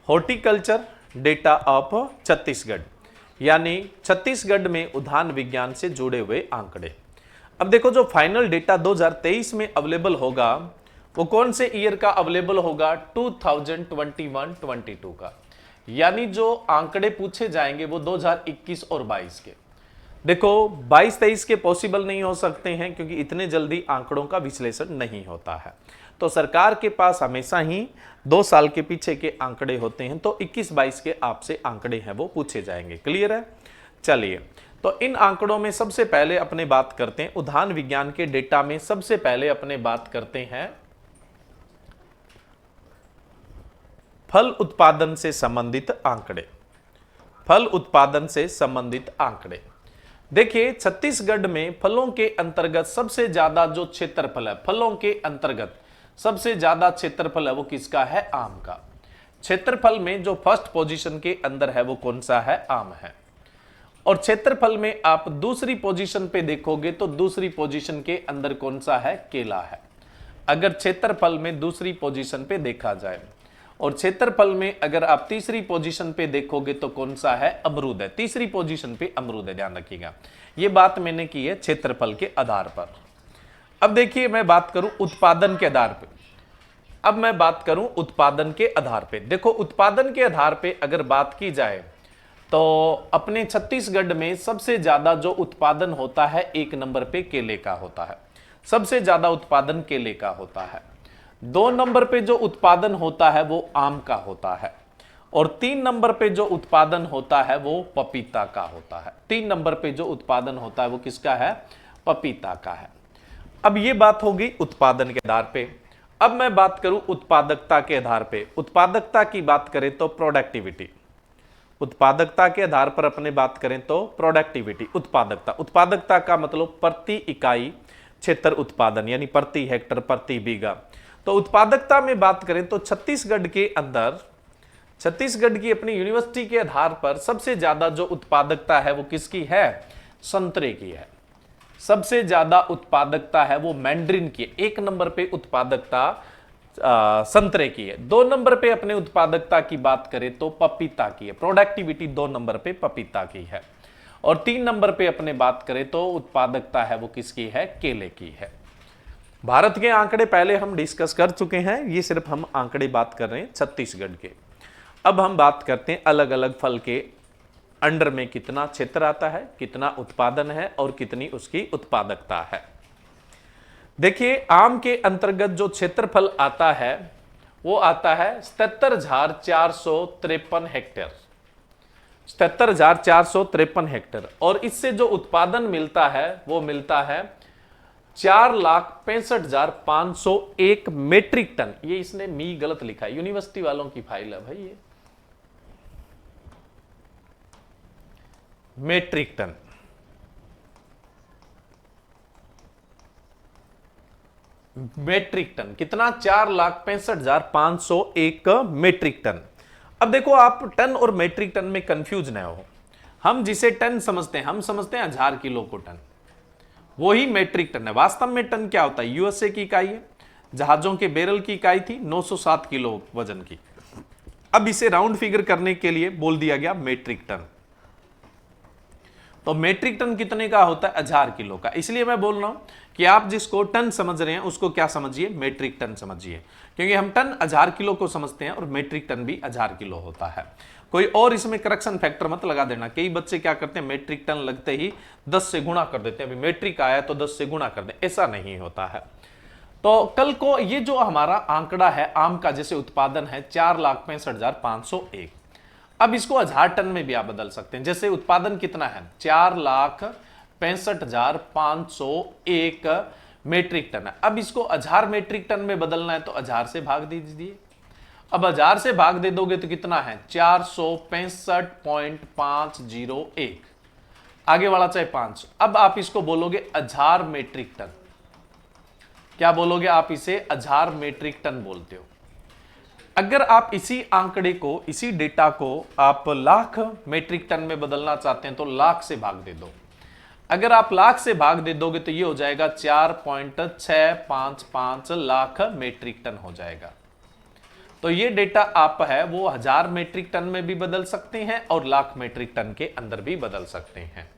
Horticulture data of Chhattisgarh, यानी छत्तीसगढ़ में उद्यान विज्ञान से जुड़े हुए आंकड़े। अब देखो जो फाइनल डेटा 2023 में अवेलेबल होगा वो कौन से ईयर का अवेलेबल होगा? 2021-22 का, यानी जो आंकड़े पूछे जाएंगे वो 2021 और 22 के। देखो 22-23 के पॉसिबल नहीं हो सकते हैं क्योंकि इतने जल्दी आंकड़ों का विश्लेषण नहीं होता है। तो सरकार के पास हमेशा ही 2 साल के पीछे के आंकड़े होते हैं, तो 21-22 के आपसे आंकड़े हैं वो पूछे जाएंगे। क्लियर है? चलिए, तो इन आंकड़ों में सबसे पहले अपने बात करते हैं उद्यान विज्ञान के डेटा में। सबसे पहले अपने बात करते हैं फल उत्पादन से संबंधित आंकड़े। फल उत्पादन से संबंधित आंकड़े देखिए, छत्तीसगढ़ में फलों के अंतर्गत सबसे ज्यादा जो क्षेत्रफल है, फलों के अंतर्गत सबसे ज्यादा क्षेत्रफल है वो किसका है? आम का। क्षेत्रफल में जो फर्स्ट पोजीशन के अंदर है वो कौन सा है? आम है। और क्षेत्रफल में आप दूसरी पोजीशन पे देखोगे तो दूसरी पोजीशन के अंदर कौन सा है? केला है। अगर क्षेत्रफल में दूसरी पोजीशन पे देखा जाए, और क्षेत्रफल में अगर आप तीसरी पोजीशन पे देखोगे तो कौन सा है? अमरूद है। तीसरी पोजीशन पे अमरूद है, ध्यान रखिएगा। ये बात मैंने की है क्षेत्रफल के आधार पर। अब देखिए, मैं बात करूं उत्पादन के आधार पे। अब मैं बात करूं उत्पादन के आधार पे। देखो उत्पादन के आधार पे अगर बात की जाए तो अपने छत्तीसगढ़ में सबसे ज्यादा जो उत्पादन होता है 1 नंबर पे केले का होता है। सबसे ज्यादा उत्पादन केले का होता है। 2 नंबर पे जो उत्पादन होता है वो आम का होता है। और 3 नंबर पे जो उत्पादन होता है वो पपीता का होता है। 3 नंबर पे जो उत्पादन होता है वो किसका है? पपीता का है। अब ये बात होगी उत्पादन के आधार पे। अब मैं बात करूं उत्पादकता के आधार पे। उत्पादकता की बात करें तो प्रोडक्टिविटी। उत्पादकता के आधार पर अपने बात करें तो प्रोडक्टिविटी, उत्पादकता। उत्पादकता का मतलब प्रति इकाई क्षेत्र उत्पादन, यानी प्रति हेक्टर, प्रति बीघा। तो उत्पादकता में बात करें तो छत्तीसगढ़ के अंदर, छत्तीसगढ़ की अपनी यूनिवर्सिटी के आधार पर सबसे ज्यादा जो उत्पादकता है वो किसकी है? संतरे की है। सबसे ज्यादा उत्पादकता है वो मैंड्रिन की। 1 नंबर पे उत्पादकता संतरे की है। 2 नंबर पे अपने उत्पादकता की बात करें तो पपीता की है। प्रोडक्टिविटी 2 नंबर पे पपीता की है। और 3 नंबर पे अपने बात करें तो उत्पादकता है वो किसकी है? केले की है। भारत के आंकड़े पहले हम डिस्कस कर चुके हैं, ये सिर्फ हम आंकड़े बात कर रहे हैं छत्तीसगढ़ के। अब हम बात करते हैं अलग अलग फल के अंडर में कितना क्षेत्र आता है, कितना उत्पादन है और कितनी उसकी उत्पादकता है। देखिए, आम के अंतर्गत जो क्षेत्रफल आता है वो आता है 77,453 हेक्टेयर। 77,453 हेक्टेयर। और इससे जो उत्पादन मिलता है वो मिलता है 4,65,501 मेट्रिक टन। ये इसने मी गलत लिखा है, यूनिवर्सिटी वालों की फाइल है भाई ये। मेट्रिक टन, मेट्रिक टन कितना? 4,65,501 मेट्रिक टन। अब देखो, आप टन और मेट्रिक टन में कंफ्यूज न हो। हम जिसे टन समझते हैं, हम समझते हैं 1000 किलो को टन, वो ही मेट्रिक टन है। वास्तव में टन क्या होता है? यूएसए की इकाई है। जहाजों के बैरल की इकाई थी 907 किलो वजन की। अब इसे राउंड फिगर करने के लिए बोल दिया गया मेट्रिक टन। तो मेट्रिक टन कितने का होता है? 1000 किलो का। इसलिए मैं बोल रहा हूं कि आप जिसको टन समझ रहे हैं उसको क्या समझिए? मेट्रिक टन समझिए। क्योंकि हम टन 1000 किलो को समझते हैं और मेट्रिक टन भी 1000 किलो होता है। कोई और इसमें करेक्शन फैक्टर मत लगा देना। कई बच्चे क्या करते हैं, मेट्रिक टन लगते ही 10 से गुणा कर देते हैं। अभी मेट्रिक आया तो 10 से गुणा कर दें, ऐसा नहीं होता है। तो कल को ये जो हमारा आंकड़ा है आम का, जैसे उत्पादन है 4,65,501। अब इसको 1000 टन में भी आप बदल सकते हैं। जैसे उत्पादन कितना है? 4,65,501 मेट्रिक टन है। अब इसको 1000 मेट्रिक टन में बदलना है तो 1000 से भाग दीजिए। अब 1000 से भाग दे दोगे तो कितना है? 465.501। आगे वाला चाहे 5। अब आप इसको बोलोगे 1000 मेट्रिक टन। क्या बोलोगे आप? इसे 1000 मेट्रिक टन बोलते हो। अगर आप इसी आंकड़े को, इसी डेटा को आप लाख मेट्रिक टन में बदलना चाहते हैं तो लाख से भाग दे दो। अगर आप लाख से भाग दे दोगे तो ये हो जाएगा 4.655 लाख मेट्रिक टन हो जाएगा। तो ये डेटा आप है वो 1000 मीट्रिक टन में भी बदल सकते हैं और लाख मीट्रिक टन के अंदर भी बदल सकते हैं।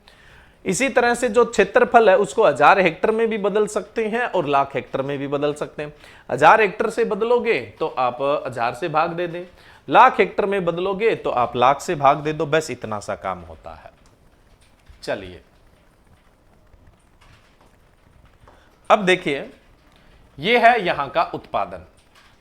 इसी तरह से जो क्षेत्रफल है उसको 1000 हेक्टर में भी बदल सकते हैं और लाख हेक्टर में भी बदल सकते हैं। 1000 हेक्टर से बदलोगे तो आप 1000 से भाग दे दें, लाख हेक्टर में बदलोगे तो आप लाख से भाग दे दो, बस इतना सा काम होता है। चलिए अब देखिए, यह है यहां का उत्पादन।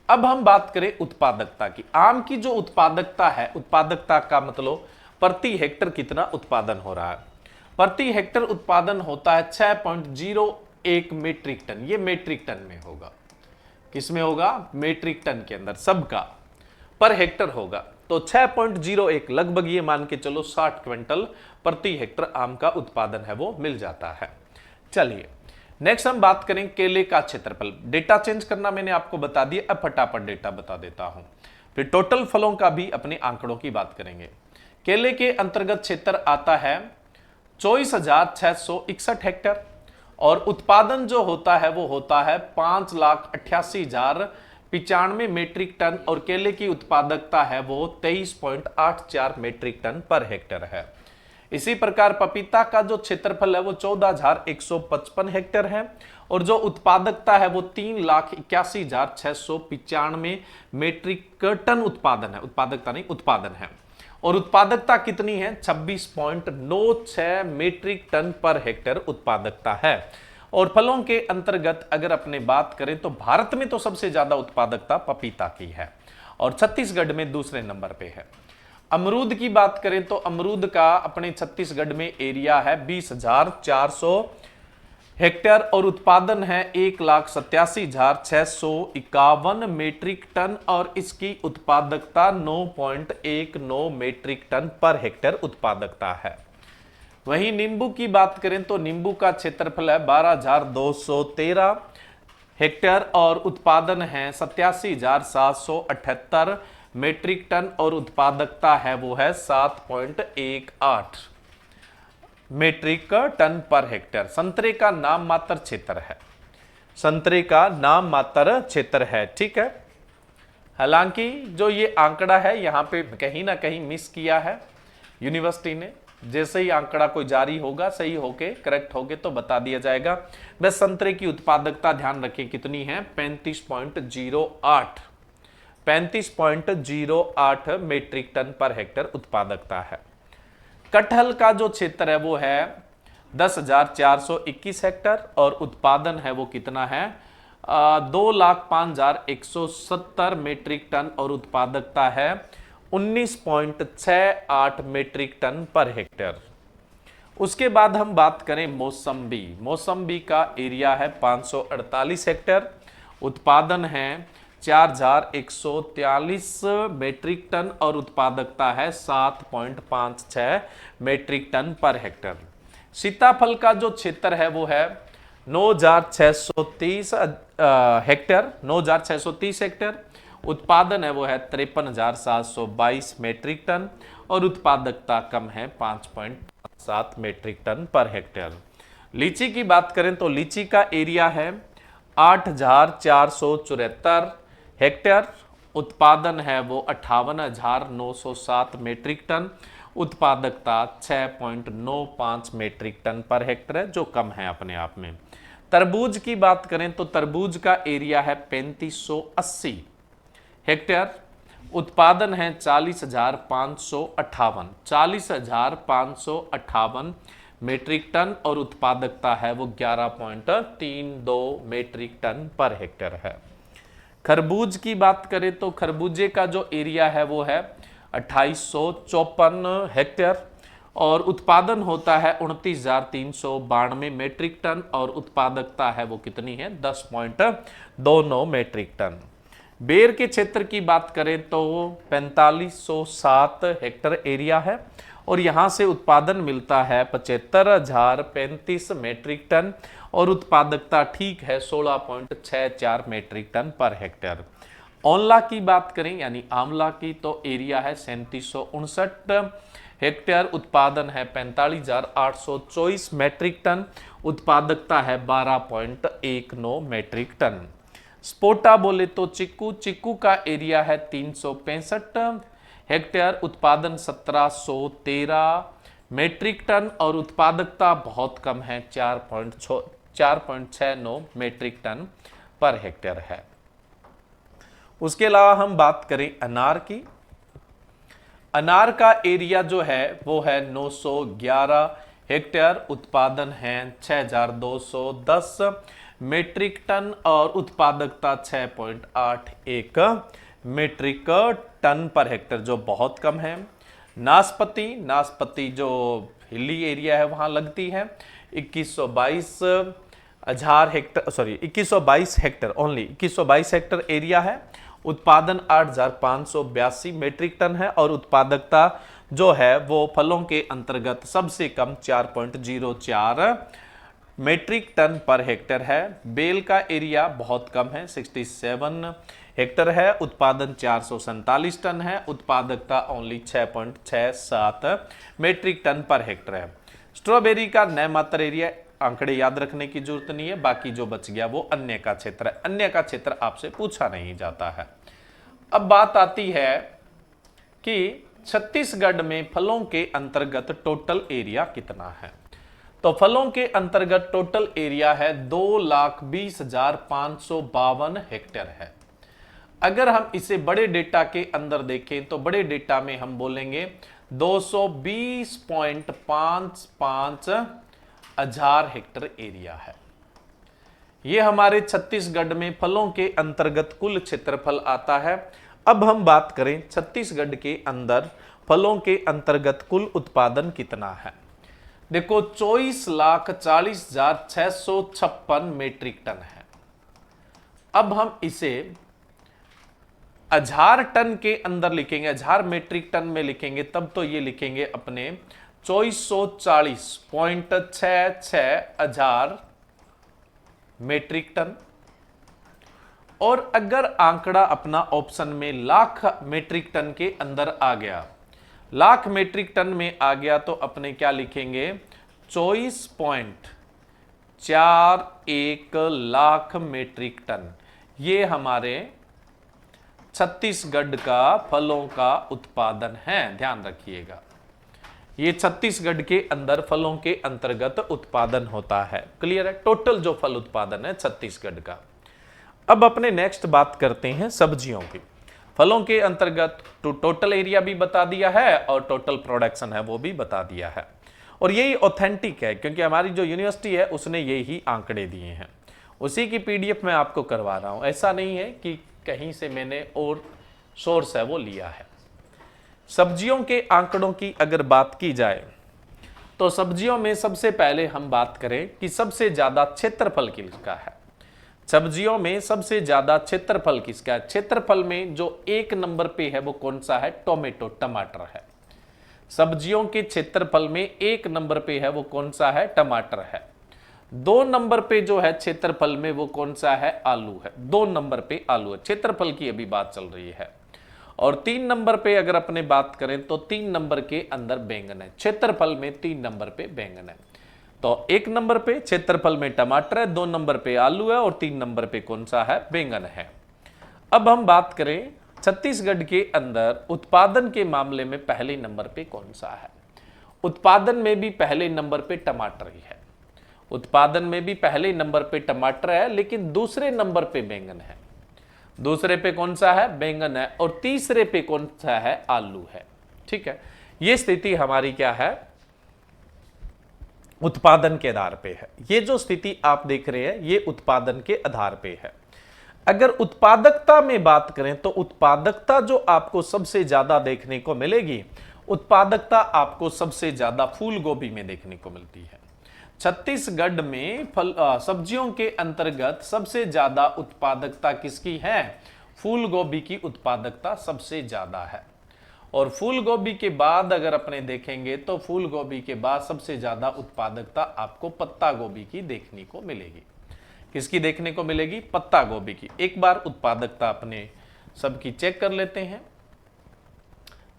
अब हम बात करें उत्पादकता की। आम की जो उत्पादकता है, उत्पादकता का मतलब प्रति हेक्टर कितना उत्पादन हो रहा है। प्रति हेक्टर उत्पादन होता है 6.01 मीट्रिक टन। ये मीट्रिक टन में होगा, किसमें होगा, मीट्रिक टन के अंदर, सबका पर हेक्टर होगा। तो 6.01 लगभग ये मान के चलो 60 क्विंटल प्रति हेक्टर आम का उत्पादन है वो मिल जाता है। चलिए नेक्स्ट हम बात करें केले का क्षेत्रफल। डेटा चेंज करना मैंने आपको बता दिया, अब फटाफट डेटा बता देता हूं, फिर टोटल फलों का भी अपने आंकड़ों की बात करेंगे। केले के अंतर्गत क्षेत्र आता है 24,661 हेक्टर और उत्पादन जो होता है वो होता है 5,88,095 मीट्रिक टन और केले की उत्पादकता है वो 23.84 मीट्रिक टन पर हेक्टर है। इसी प्रकार पपीता का जो क्षेत्रफल है वो 14,155 हेक्टर है और जो उत्पादकता है वो 3,81,695 मीट्रिक टन उत्पादन है, उत्पादकता नहीं उत्पादन है। और उत्पादकता कितनी है, 26.96 मीट्रिक टन पर हेक्टर उत्पादकता है। और फलों के अंतर्गत अगर अपने बात करें तो भारत में तो सबसे ज्यादा उत्पादकता पपीता की है और छत्तीसगढ़ में दूसरे नंबर पे है। अमरूद की बात करें तो अमरूद का अपने छत्तीसगढ़ में एरिया है 20,400 हेक्टेयर और उत्पादन है 1,87,651 मीट्रिक टन और इसकी उत्पादकता 9.19 मीट्रिक टन पर हेक्टेयर उत्पादकता है। वहीं नींबू की बात करें तो नींबू का क्षेत्रफल है 12,213 हेक्टेयर और उत्पादन है 87,778 मीट्रिक टन और उत्पादकता है वो है 7.18 मीट्रिक टन पर हेक्टेयर। संतरे का नाम मात्र क्षेत्र है, संतरे का नाम मात्र क्षेत्र है, ठीक है। हालांकि जो ये आंकड़ा है यहां पे कहीं ना कहीं मिस किया है यूनिवर्सिटी ने। जैसे ही आंकड़ा कोई जारी होगा सही होके करेक्ट होके तो बता दिया जाएगा। बस संतरे की उत्पादकता ध्यान रखें कितनी है, 35.08 मीट्रिक टन पर हेक्टर उत्पादकता है। कटहल का जो क्षेत्र है वो है 10,421 हेक्टर और उत्पादन है वो कितना है 2,05,170 मीट्रिक टन और उत्पादकता है 19.68 मीट्रिक टन पर हेक्टर। उसके बाद हम बात करें मौसम्बी। मौसम्बी का एरिया है 548 हेक्टर, उत्पादन है 4,143 मीट्रिक टन और उत्पादकता है 7.56 मीट्रिक टन पर हेक्टर। सीताफल का जो क्षेत्र है वो है 9,630 हेक्टर, 9,630 हेक्टर, उत्पादन है वो है 53,722 मीट्रिक टन और उत्पादकता कम है 5.7 मीट्रिक टन पर हेक्टेयर। लीची की बात करें तो लीची का एरिया है 8,474 हेक्टेयर, उत्पादन है वो 58,907 मीट्रिक टन, उत्पादकता 6.95 मीट्रिक टन पर हेक्टेयर है जो कम है अपने आप में। तरबूज की बात करें तो तरबूज का एरिया है 3580 हेक्टेयर, उत्पादन है 40,558 मीट्रिक टन और उत्पादकता है वो 11.32 मीट्रिक टन पर हेक्टेयर है। खरबूज की बात करें तो खरबूजे का जो एरिया है वो है 2854 हेक्टेयर और उत्पादन होता है 29,392 मीट्रिक टन और उत्पादकता है वो कितनी है 10.29 मीट्रिक टन। बेर के क्षेत्र की बात करें तो 4507 हेक्टर एरिया है और यहां से उत्पादन मिलता है 75,035 मीट्रिक टन और उत्पादकता ठीक है 16.64 मीट्रिक टन पर हेक्टेयर। औंला की बात करें यानी आंवला की तो एरिया है 3759 हेक्टेयर, उत्पादन है 45,824 मीट्रिक टन, उत्पादकता है 12.19 मीट्रिक टन। स्पोटा बोले तो चिक्कू, चिक्कू का एरिया है 365 हेक्टेयर, उत्पादन 1713 मेट्रिक टन और उत्पादकता बहुत कम है 4.69 मेट्रिक टन पर हेक्टेयर है। उसके अलावा हम बात करें अनार की, अनार का एरिया जो है वो है 911 हेक्टेयर, उत्पादन है 6210 मेट्रिक टन और उत्पादकता 6.81 मेट्रिक टन पर हेक्टेयर, जो बहुत कम है। नाशपाती, नाशपाती जो हिली एरिया है वहां लगती है, 2122 हजार Hector, sorry 2122 Hector, only 2122 Hector area है, उत्पादन 8582 मेट्रिक टन है और उत्पादकता जो है वो फलों के अंतर्गत सबसे कम 4.04 मेट्रिक टन पर हेक्टर है। बेल का एरिया बहुत कम है, 67 हेक्टर है, उत्पादन 447 टन है, उत्पादकता only 6.67 metric tonne per hectare है। स्ट्रॉबेरी का नए मात्र एरिया, आंकड़े याद रखने की जरूरत नहीं है, बाकी जो बच गया वो अन्य का क्षेत्र है, अन्य का क्षेत्र आपसे पूछा नहीं जाता है। अब बात आती है कि छत्तीसगढ़ में फलों के अंतर्गत टोटल एरिया कितना है। तो फलों के अंतर्गत टोटल एरिया है 2,20,552 हेक्टेयर है। अगर हम इसे बड़े डेटा के अंदर देखें तो बड़े डेटा में हम बोलेंगे 220.55 हजार हेक्टर एरिया है। यह हमारे छत्तीसगढ़ में फलों के अंतर्गत कुल क्षेत्रफल आता है। अब हम बात करें छत्तीसगढ़ के अंदर फलों के अंतर्गत कुल उत्पादन कितना है। देखो 24,40,656 मेट्रिक टन है। अब हम इसे हजार टन के अंदर लिखेंगे, हजार मेट्रिक टन में लिखेंगे तब तो ये लिखेंगे अपने 2440.66 हजार मेट्रिक टन। और अगर आंकड़ा अपना ऑप्शन में लाख मेट्रिक टन के अंदर आ गया, लाख मेट्रिक टन में आ गया तो अपने क्या लिखेंगे 24.41 लाख मेट्रिक टन। ये हमारे छत्तीसगढ़ का फलों का उत्पादन है, ध्यान रखिएगा। ये छत्तीसगढ़ के अंदर फलों के अंतर्गत उत्पादन होता है। क्लियर है, टोटल जो फल उत्पादन है छत्तीसगढ़ का। अब अपने नेक्स्ट बात करते हैं सब्जियों की। फलों के अंतर्गत टोटल एरिया भी बता दिया है और टोटल प्रोडक्शन है वो भी बता दिया है, और यही ऑथेंटिक है क्योंकि हमारी जो यूनिवर्सिटी है उसने यही आंकड़े दिए हैं, उसी की पीडीएफ मैं आपको करवा रहा हूं। ऐसा नहीं है कि कहीं से मैंने और सोर्स है वो लिया है। सब्जियों के आंकड़ों की अगर बात की जाए तो सब्जियों में सबसे पहले हम बात करें कि सबसे ज्यादा क्षेत्रफल किसका है। सब्जियों में सबसे ज्यादा क्षेत्रफल किसका है। क्षेत्रफल में जो एक नंबर पे है वो कौन सा है, टोमेटो, टमाटर है। सब्जियों के क्षेत्रफल में एक नंबर पे है वो कौन सा है, टमाटर है। 2 नंबर पे जो है क्षेत्रफल में वो कौन सा है, आलू है। 2 नंबर पे आलू है, क्षेत्रफल की अभी बात चल रही है। और 3 नंबर पे अगर अपने बात करें तो 3 नंबर के अंदर बैंगन है, क्षेत्रफल में 3 नंबर पे बैंगन है। तो 1 नंबर पे क्षेत्रफल में टमाटर है, 2 नंबर पे आलू है और 3 नंबर पे कौन सा है, बैंगन है। अब हम बात करें छत्तीसगढ़ के अंदर उत्पादन के मामले में पहले नंबर पे कौन सा है। उत्पादन में भी पहले नंबर पे टमाटर ही है, उत्पादन में भी पहले नंबर पे टमाटर है, लेकिन दूसरे नंबर पे बैंगन है। दूसरे पे कौन सा है, बैंगन है, और तीसरे पे कौन सा है, आलू है। ठीक है, ये स्थिति हमारी क्या है, उत्पादन के आधार पे है। ये जो स्थिति आप देख रहे हैं ये उत्पादन के आधार पे है। अगर उत्पादकता में बात करें तो उत्पादकता जो आपको सबसे ज्यादा देखने को मिलेगी, उत्पादकता आपको सबसे ज्यादा फूल गोभी में देखने को मिलती है। छत्तीसगढ़ में सब्जियों के अंतर्गत सबसे ज्यादा उत्पादकता किसकी है, फूल गोभी की उत्पादकता सबसे ज्यादा है। और फूल गोभी के बाद अगर अपने देखेंगे तो फूल गोभी के बाद सबसे ज्यादा उत्पादकता आपको पत्ता गोभी की देखने को मिलेगी। किसकी देखने को मिलेगी, पत्ता गोभी की। एक बार उत्पादकता अपने सबकी चेक कर लेते हैं।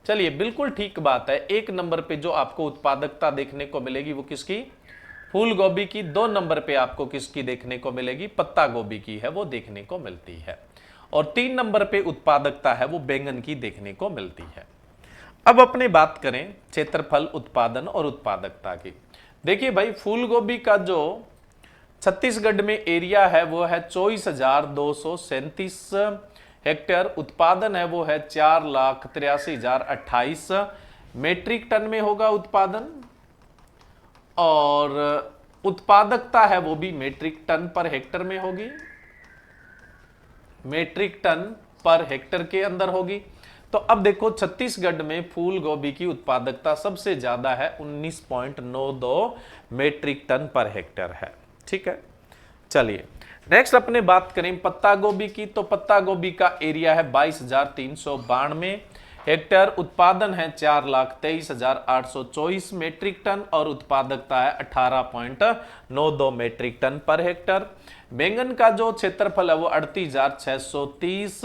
चलिए, बिल्कुल ठीक बात है। 1 नंबर पे जो आपको उत्पादकता देखने को मिलेगी वो किसकी, फूल गोभी की 2 नंबर पे आपको किसकी देखने को मिलेगी, पत्ता गोभी की है वो देखने को मिलती है। और 3 नंबर पे उत्पादकता है वो बैंगन की देखने को मिलती है। अब अपने बात करें क्षेत्रफल, उत्पादन और उत्पादकता की। देखिए भाई, फूल गोभी का जो छत्तीसगढ़ में एरिया है वो है 24,237 हेक्टेयर, उत्पादन है वो है 4,83,028 मेट्रिक टन में होगा उत्पादन, और उत्पादकता है वो भी मेट्रिक टन पर हेक्टर में होगी, मेट्रिक टन पर हेक्टर के अंदर होगी। तो अब देखो छत्तीसगढ़ में फूल गोभी की उत्पादकता सबसे ज्यादा है, 19.92 मेट्रिक टन पर हेक्टर है। ठीक है, चलिए नेक्स्ट अपने बात करें पत्ता गोभी की। तो पत्ता गोभी का एरिया है 22,392 हेक्टेयर, उत्पादन है 4,23,824 मेट्रिक टन और उत्पादकता है 18.92 मेट्रिक टन पर हेक्टर। बैंगन का जो क्षेत्रफल है वो 38,630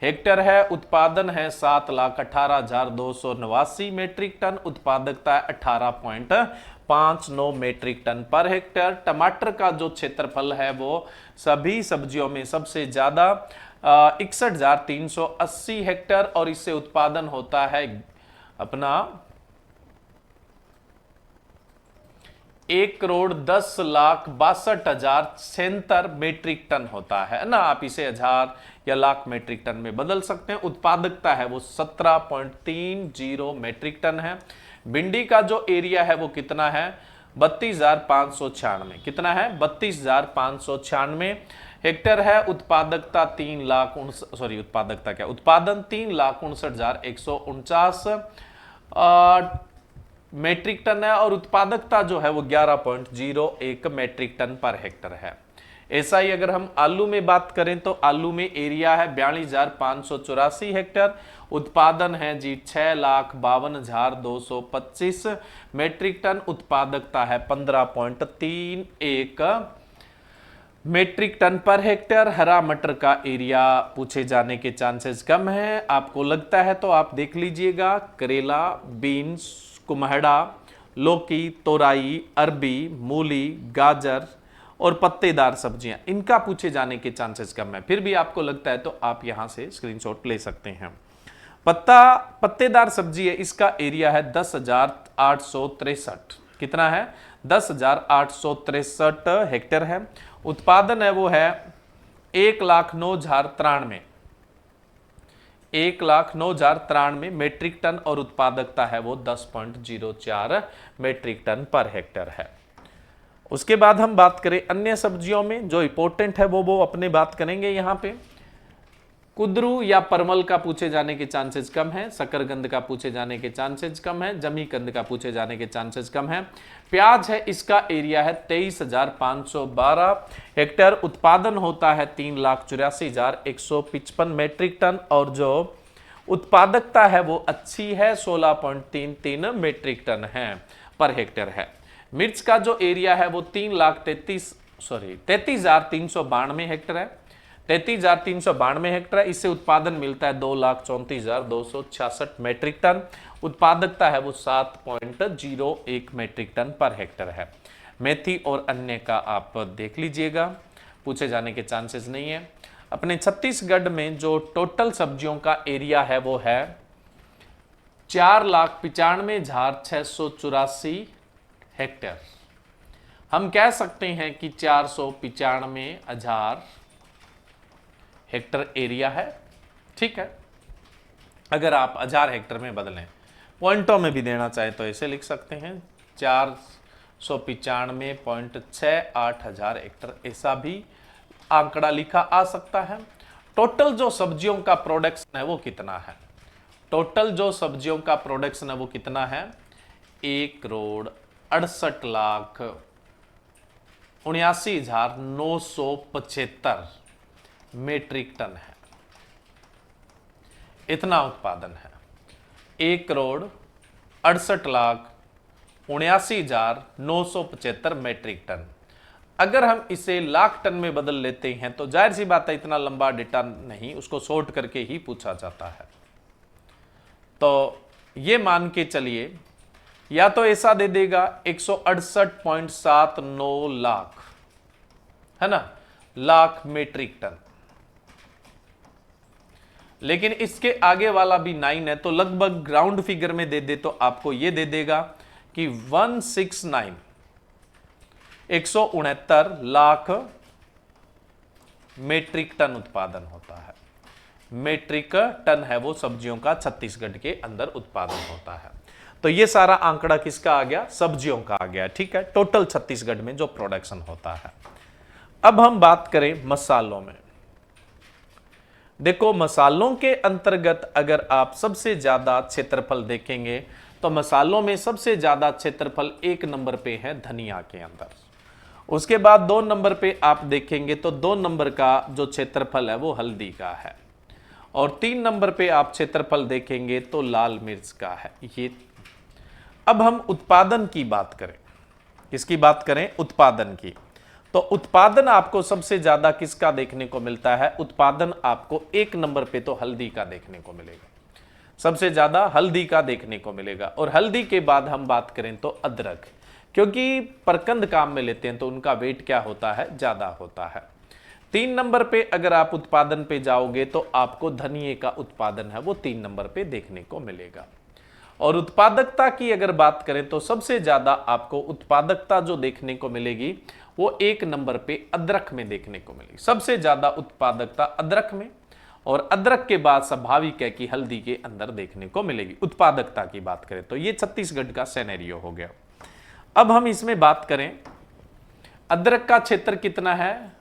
हेक्टेयर है, उत्पादन है 7,18,289 मेट्रिक टन, उत्पादकता है 18.59 मेट्रिक टन पर हेक्टेयर। टमाटर का जो क्षेत्रफल है वो सभी सब्जियों में सबसे ज्यादा 61,380 हेक्टेयर और इससे उत्पादन होता है अपना 1,10,62,076 मेट्रिक टन होता है ना। आप इसे हजार या लाख मेट्रिक टन में बदल सकते हैं। उत्पादकता है वो 17.30 मेट्रिक टन है। भिंडी का जो एरिया है वो कितना है, 32,596। कितना है, 32,596 हेक्टेयर है। उत्पादकता 3,59,000 उत्पादकता क्या, उत्पादन 3,59,149 मेट्रिक टन है और उत्पादकता जो है वो 11.01 मेट्रिक टन पर हेक्टर है। ऐसा ही अगर हम आलू में बात करें तो आलू में एरिया है 42,584 हेक्टेयर, उत्पादन है जी 6,52,225 मेट्रिक टन, उत्पादकता है 15.31 मेट्रिक टन पर हेक्टेयर। हरा मटर का एरिया पूछे जाने के चांसेस कम है, आपको लगता है तो आप देख लीजिएगा। करेला, बीन्स, कुम्हड़ा, लौकी, तोराई, अरबी, मूली, गाजर और पत्तेदार सब्जियां, इनका पूछे जाने के चांसेस कम है। फिर भी आपको लगता है तो आप यहां से स्क्रीनशॉट ले सकते हैं। पत्तेदार सब्जी है, इसका एरिया है 10,863। कितना है, 10,863 हेक्टेयर है। उत्पादन है वो है 1,09,093 1,09,093 मेट्रिक टन और उत्पादकता है वो 10.04 मेट्रिक टन पर हेक्टेयर है। उसके बाद हम बात करें अन्य सब्जियों में जो इंपॉर्टेंट है वो अपने बात करेंगे। यहां पे कुद्रू या परमल का पूछे जाने के चांसेस कम है, शकरकंद का पूछे जाने के चांसेस कम है, जमीकंद का पूछे जाने के चांसेस कम है। प्याज है, इसका एरिया है 23,512 हेक्टेयर, उत्पादन होता है 3,84,155 मेट्रिक टन और जो उत्पादकता है वो अच्छी है, 16.33 मेट्रिक टन है पर हेक्टेयर है। मिर्च का जो एरिया है वो 33,392 हेक्टेयर है, 33,392 हेक्टेयर। इससे उत्पादन मिलता है 2,34,266 मेट्रिक टन, उत्पादकता है वो 7.01 मेट्रिक टन पर हेक्टेयर है। मेथी और अन्य का आप देख लीजिएगा, पूछे जाने के चांसेस नहीं है। अपने छत्तीसगढ़ में जो टोटल सब्जियों का एरिया है वो है 4,95,684 हेक्टेयर। हम कह सकते हैं कि 495,000 हेक्टर एरिया है। ठीक है, अगर आप 1000 हेक्टर में बदलें, पॉइंटों में भी देना चाहे तो ऐसे लिख सकते हैं 495.68 हजार हेक्टर, ऐसा भी आंकड़ा लिखा आ सकता है। टोटल जो सब्जियों का प्रोडक्शन है वो कितना है, टोटल जो सब्जियों का प्रोडक्शन है वो कितना है, 1,68,79,975 मेट्रिक टन है। इतना उत्पादन है, 1,68,79,975 मेट्रिक टन। अगर हम इसे लाख टन में बदल लेते हैं तो जाहिर सी बात है इतना लंबा डेटा नहीं, उसको शॉर्ट करके ही पूछा जाता है। तो ये मान के चलिए या तो ऐसा दे देगा 168.79 लाख, है ना, लाख मीट्रिक टन। लेकिन इसके आगे वाला भी 9 है, तो लगभग ग्राउंड फिगर में दे दे तो आपको यह दे देगा कि 169 लाख मीट्रिक टन उत्पादन होता है। मीट्रिक टन है वो सब्जियों का छत्तीसगढ़ के अंदर उत्पादन होता है। तो ये सारा आंकड़ा किसका आ गया? सब्जियों का आ गया। ठीक है, टोटल छत्तीसगढ़ में जो प्रोडक्शन होता है। अब हम बात करें मसालों में। देखो, मसालों के अंतर्गत अगर आप सबसे ज्यादा क्षेत्रफल देखेंगे तो मसालों में सबसे ज्यादा क्षेत्रफल 1 नंबर पे है धनिया के अंदर। उसके बाद 2 नंबर पे आप देखेंगे तो 2 नंबर का जो क्षेत्रफल है वो हल्दी का है, और 3 नंबर पे आप क्षेत्रफल देखेंगे तो लाल मिर्च का है। ये अब हम उत्पादन की बात करें, किसकी बात करें? उत्पादन की। तो उत्पादन आपको सबसे ज्यादा किसका देखने को मिलता है? उत्पादन आपको 1 नंबर पे तो हल्दी का देखने को मिलेगा, सबसे ज्यादा हल्दी का देखने को मिलेगा। और हल्दी के बाद हम बात करें तो अदरक, क्योंकि परकंद काम में लेते हैं तो उनका वेट क्या होता है? ज्यादा होता है। 3 नंबर पे अगर आप उत्पादन पे जाओगे तो आपको धनिये का उत्पादन है वो 3 नंबर पे देखने को मिलेगा। और उत्पादकता की अगर बात करें तो सबसे ज्यादा आपको उत्पादकता जो देखने को मिलेगी वो 1 नंबर पे अदरक में देखने को मिलेगी। सबसे ज्यादा उत्पादकता अदरक में, और अदरक के बाद स्वाभाविक है कि हल्दी के अंदर देखने को मिलेगी उत्पादकता की बात करें तो। ये छत्तीसगढ़ का सिनेरियो हो गया। अब हम इसमें बात करें, अदरक का क्षेत्र कितना है?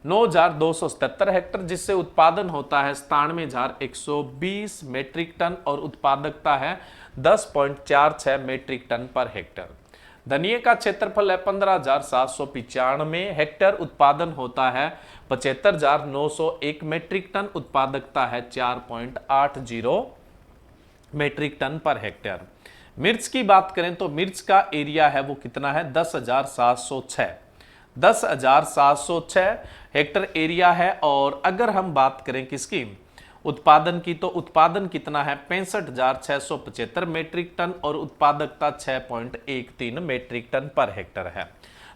9,277 हेक्टर, जिससे उत्पादन होता है 97,120 मीट्रिक टन और उत्पादकता है 10.46 मीट्रिक टन पर हेक्टर। धनिये का क्षेत्रफल है 15,795 हेक्टर, उत्पादन होता है 75,901 मीट्रिक टन, उत्पादकता है 4.80 मीट्रिक टन पर हेक्टर। मिर्च की बात करें तो मिर्च का एरिया है वो कितना है? 10,706 हेक्टर एरिया है। और अगर हम बात करें किसकी? उत्पादन की, तो उत्पादन कितना है? 65,675 मीट्रिक टन और उत्पादकता 6.13 मीट्रिक टन पर हेक्टर है।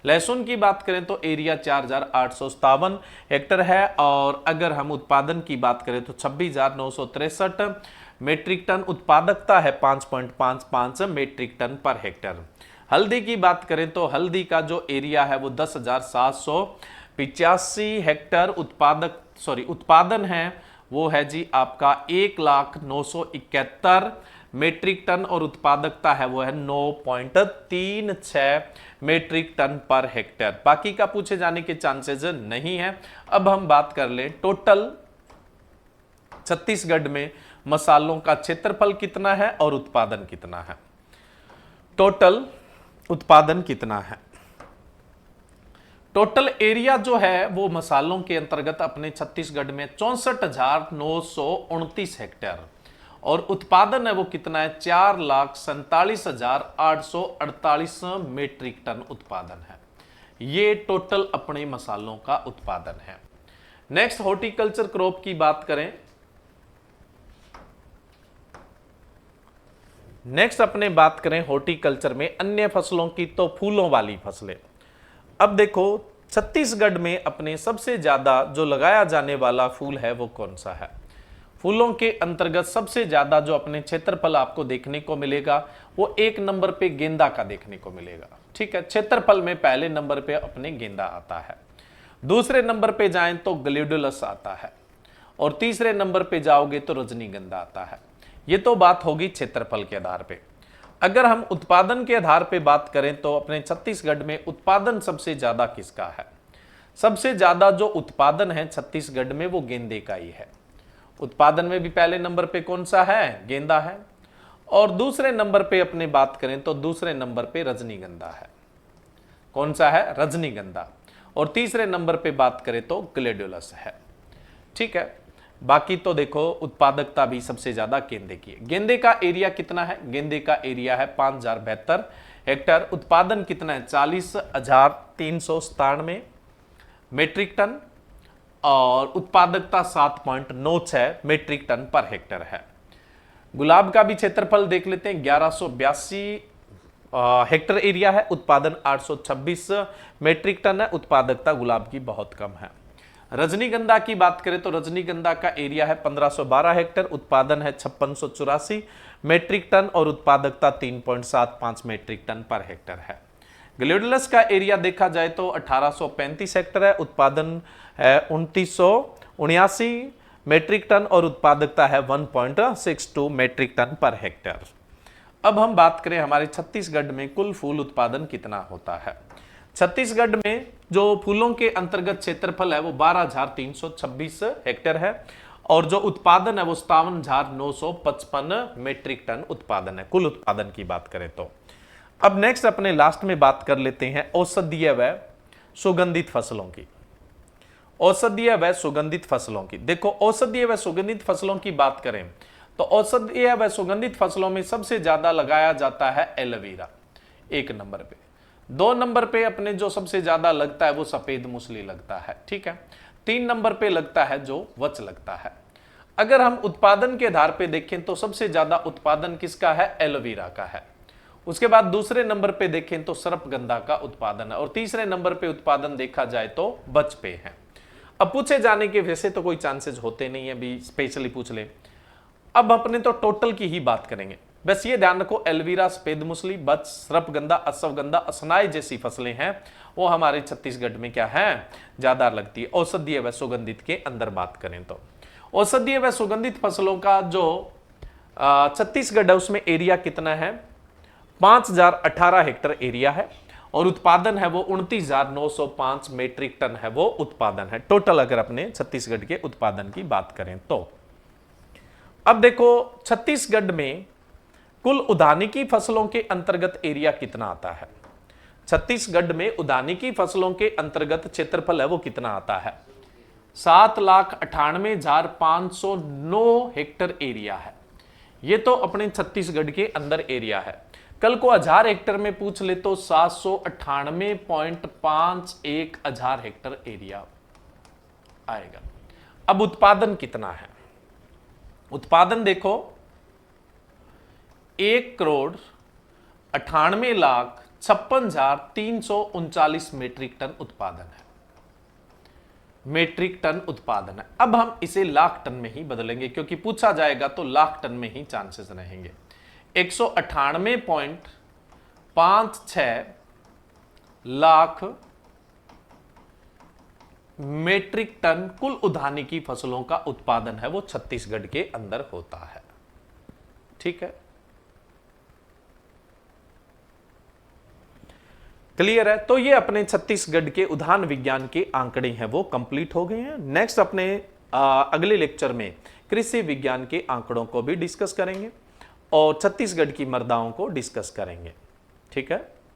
लहसुन की बात करें तो एरिया 4,857 हेक्टर है, और अगर हम उत्पादन की बात करें तो 26,963 मीट्रिक टन, उत्पादकता है 5.55 मीट्रिक टन पर हेक्टर। हल्दी की बात करें तो हल्दी का जो एरिया है वो 10,785 हेक्टर, उत्पादन है वो है जी आपका 1,0971 मीट्रिक टन और उत्पादकता है वो है 9.36 मीट्रिक टन पर हेक्टर। बाकी का पूछे जाने के चांसेस नहीं है। अब हम बात कर लें टोटल छत्तीसगढ़ में मसालों का क्षेत्रफल कितना है और उत्पादन कितना है। टोटल उत्पादन कितना है? टोटल एरिया जो है वो मसालों के अंतर्गत अपने छत्तीसगढ़ में 64,929 हेक्टेयर, और उत्पादन है वो कितना है? 4,47,848 मीट्रिक टन उत्पादन है। ये टोटल अपने मसालों का उत्पादन है। नेक्स्ट हॉर्टिकल्चर क्रॉप की बात करें। नेक्स्ट अपने बात करें हॉर्टिकल्चर में अन्य फसलों की, तो फूलों वाली फसलें। अब देखो, छत्तीसगढ़ में अपने सबसे ज्यादा जो लगाया जाने वाला फूल है वो कौन सा है? फूलों के अंतर्गत सबसे ज्यादा जो अपने क्षेत्रफल आपको देखने को मिलेगा वो 1 नंबर पे गेंदा का देखने को मिलेगा। ठीक है, क्षेत्रफल में पहले नंबर पे अपने गेंदा आता है, दूसरे नंबर पे जाएं तो ग्लैडियोलस आता है, और तीसरे नंबर पे जाओगे तो रजनीगंधा आता है। ये तो बात होगी क्षेत्रफल के आधार पे। अगर हम उत्पादन के आधार पे बात करें तो अपने छत्तीसगढ़ में उत्पादन सबसे ज्यादा किसका है? सबसे ज्यादा जो उत्पादन है छत्तीसगढ़ में वो गेंदे का ही है। उत्पादन में भी पहले नंबर पे कौन सा है? गेंदा है। और दूसरे नंबर पे अपने बात करें तो दूसरे नंबर पे रजनीगंधा है। कौन सा है? रजनीगंधा। और तीसरे नंबर पे बात करें तो ग्लैडियोलस है। ठीक है, बाकी तो देखो उत्पादकता भी सबसे ज्यादा गेंदे की है। गेंदे का एरिया कितना है? गेंदे का एरिया है 5,072 हेक्टर, उत्पादन कितना है? 40,397 मीट्रिक टन, और उत्पादकता 7.96 मीट्रिक टन पर हेक्टर है। गुलाब का भी क्षेत्रफल देख लेते हैं, 1182 हेक्टर एरिया है, उत्पादन 826 मेट्रिक टन है, उत्पादकता गुलाब की बहुत कम है। रजनीगंधा की बात करें तो रजनीगंधा का एरिया है 1512 हेक्टर, उत्पादन है 5684 मेट्रिक टन और उत्पादकता 3.75 मेट्रिक टन पर हेक्टर है। ग्लेडुलस का एरिया देखा जाए तो 1835 हेक्टर है, उत्पादन है 2979 मेट्रिक टन और उत्पादकता है 1.62 मेट्रिक टन पर हेक्टर। अब हम बात करें हमारे छत्तीसगढ़ में कुल फूल उत्पादन कितना होता है। छत्तीसगढ़ में जो फूलों के अंतर्गत क्षेत्रफल है वो 12,326 हेक्टर है और जो उत्पादन है वो 57,955 मेट्रिक टन उत्पादन है, कुल उत्पादन की बात करें तो। अब नेक्स्ट अपने लास्ट में बात कर लेते हैं औषधीय व सुगंधित फसलों की। औषधीय व सुगंधित फसलों की, देखो औषधीय व सुगंधित फसलों की बात करें तो औषधीय व सुगंधित फसलों में सबसे ज्यादा लगाया जाता है एलोवेरा 1 नंबर पे। 2 नंबर पे अपने जो सबसे ज्यादा लगता है वो सफेद मूसली लगता है, ठीक है। 3 नंबर पे लगता है जो वच लगता है। अगर हम उत्पादन के आधार पे देखें तो सबसे ज्यादा उत्पादन किसका है, एलोवेरा का है। उसके बाद दूसरे नंबर पे देखें तो सर्पगंधा का उत्पादन है और तीसरे नंबर पे उत्पादन देखा जाए तो बच पे है। अब पूछे जाने के वैसे तो कोई चांसेस होते नहीं है, भी स्पेशली पूछ ले। अब अपने तो टोटल की ही बात करेंगे, बस ये ध्यान रखो एलोवेरा, सफेद मूसली, बच, सर्पगंधा, अश्वगंधा, असनाई जैसी फसलें हैं वो हमारे छत्तीसगढ़ में क्या है, ज्यादा लगती है। औषधीय व सुगंधित के अंदर बात करें तो औषधीय व सुगंधित फसलों का जो छत्तीसगढ़ है उसमें एरिया कितना है, 5018 हेक्टर एरिया है और उत्पादन है वो 29,905 मेट्रिक टन है वो उत्पादन है टोटल, अगर अपने छत्तीसगढ़ के उत्पादन की बात करें तो। अब देखो छत्तीसगढ़ में कुल उद्यानिकी फसलों के अंतर्गत एरिया कितना आता है। छत्तीसगढ़ में उद्यानिकी फसलों के अंतर्गत क्षेत्रफल है वो कितना आता है, 7,98,509 हेक्टर एरिया है। ये तो अपने छत्तीसगढ़ के अंदर एरिया है। कल को 1000 हेक्टर में पूछ ले तो 798.51 हजार हेक्टर एरिया आएगा। अब उत्पादन कितना है, उत्पादन देखो 1,98,56,339 मेट्रिक टन उत्पादन है, मेट्रिक टन उत्पादन है। अब हम इसे लाख टन में ही बदलेंगे क्योंकि पूछा जाएगा तो लाख टन में ही चांसेस रहेंगे। 198.56 लाख मेट्रिक टन कुल उद्यानिकी फसलों का उत्पादन है वो छत्तीसगढ़ के अंदर होता है, ठीक है, क्लियर है। तो ये अपने छत्तीसगढ़ के उद्यान विज्ञान के आंकड़े हैं वो कंप्लीट हो गए हैं। नेक्स्ट अपने अगले लेक्चर में कृषि विज्ञान के आंकड़ों को भी डिस्कस करेंगे और छत्तीसगढ़ की मृदाओं को डिस्कस करेंगे, ठीक है।